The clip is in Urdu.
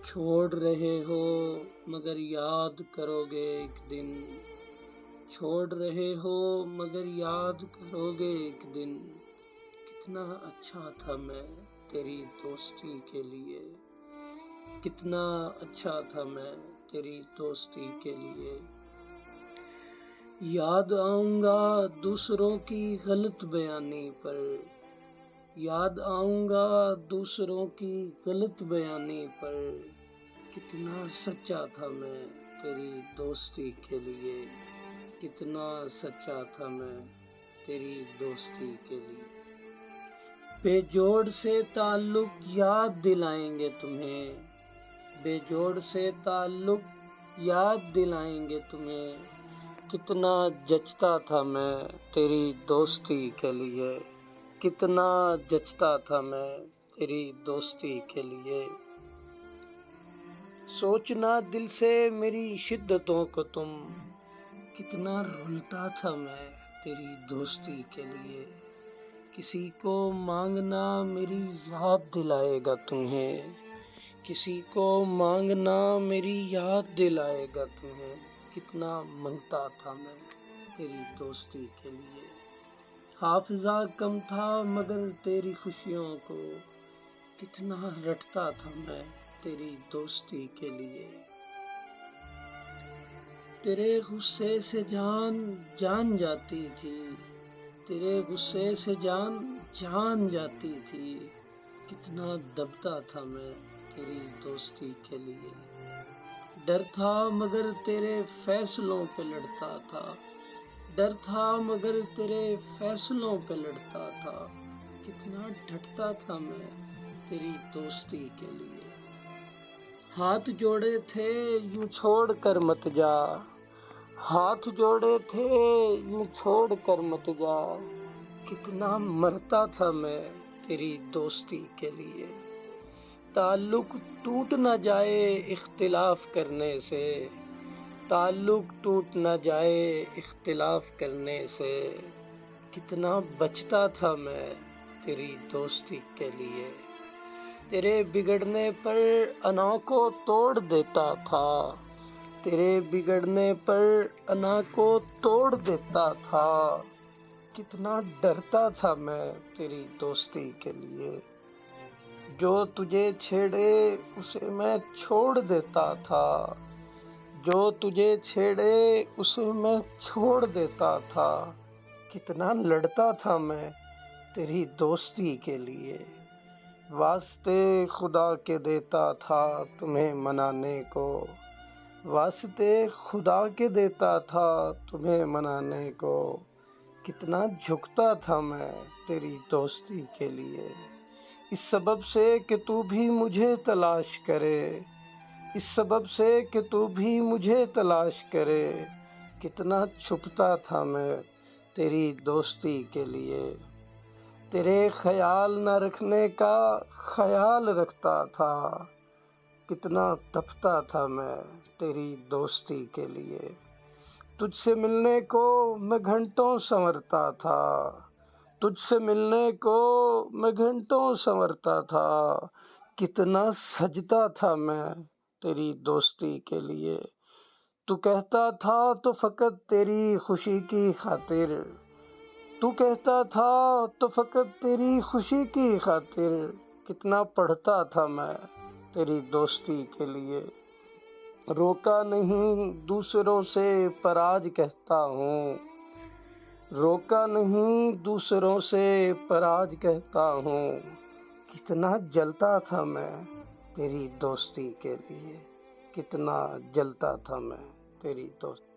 چھوڑ رہے ہو مگر یاد کرو گے ایک دن، چھوڑ رہے ہو مگر یاد کرو گے ایک دن، کتنا اچھا تھا میں تیری دوستی کے لیے، کتنا اچھا تھا میں تیری دوستی کے لیے۔ یاد آؤں گا دوسروں کی غلط بیانی پر، یاد آؤں گا دوسروں کی غلط بیانی پر، کتنا سچا تھا میں تیری دوستی کے لیے، کتنا سچا تھا میں تیری دوستی کے لیے۔ بے جوڑ سے تعلق یاد دلائیں گے تمہیں، بے جوڑ سے تعلق یاد دلائیں گے تمہیں، کتنا جچتا تھا میں تیری دوستی کے لیے، کتنا جچتا تھا میں تیری دوستی کے لیے۔ سوچنا دل سے میری شدتوں کو تم، کتنا رلتا تھا میں تیری دوستی کے لیے۔ کسی کو مانگنا میری یاد دلائے گا تمہیں، کسی کو مانگنا میری یاد دلائے گا تمہیں، کتنا منگتا تھا میں تیری دوستی کے لیے۔ حافظہ کم تھا مگر تیری خوشیوں کو، کتنا رٹتا تھا میں تیری دوستی کے لیے۔ تیرے غصے سے جان جاتی تھی، تیرے غصے سے جان جاتی تھی، کتنا دبتا تھا میں تیری دوستی کے لیے۔ ڈر تھا مگر تیرے فیصلوں پہ لڑتا تھا، ڈر تھا مگر تیرے فیصلوں پہ لڑتا تھا، کتنا ڈٹتا تھا میں تیری دوستی کے لیے۔ ہاتھ جوڑے تھے یوں چھوڑ کر مت جا، ہاتھ جوڑے تھے یوں چھوڑ کر مت جا، کتنا مرتا تھا میں تیری دوستی کے لیے۔ تعلق ٹوٹ نہ جائے اختلاف کرنے سے، تعلق ٹوٹ نہ جائے اختلاف کرنے سے، کتنا بچتا تھا میں تیری دوستی کے لیے۔ تیرے بگڑنے پر انا کو توڑ دیتا تھا، تیرے بگڑنے پر انا کو توڑ دیتا تھا، کتنا ڈرتا تھا میں تیری دوستی کے لیے۔ جو تجھے چھیڑے اسے میں چھوڑ دیتا تھا، جو تجھے چھیڑے اسے میں چھوڑ دیتا تھا، کتنا لڑتا تھا میں تیری دوستی کے لیے۔ واسطے خدا کے دیتا تھا تمہیں منانے کو، واسطے خدا کے دیتا تھا تمہیں منانے کو، کتنا جھکتا تھا میں تیری دوستی کے لیے۔ اس سبب سے کہ تو بھی مجھے تلاش کرے، اس سبب سے کہ تو بھی مجھے تلاش کرے، کتنا چھپتا تھا میں تیری دوستی کے لیے۔ تیرے خیال نہ رکھنے کا خیال رکھتا تھا، کتنا تپتا تھا میں تیری دوستی کے لیے۔ تجھ سے ملنے کو میں گھنٹوں سنورتا تھا، تجھ سے ملنے کو میں گھنٹوں سنورتا تھا، کتنا سجتا تھا میں تیری دوستی کے لیے۔ تو کہتا تھا تو فقط تیری خوشی کی خاطر، تو کہتا تھا تو فقط تیری خوشی کی خاطر، کتنا پڑھتا تھا میں تیری دوستی کے لیے۔ روکا نہیں دوسروں سے پر آج کہتا ہوں، روکا نہیں دوسروں سے پر آج کہتا ہوں، کتنا جلتا تھا میں تیری دوستی کے لیے، کتنا جلتا تھا میں تیری دوستی۔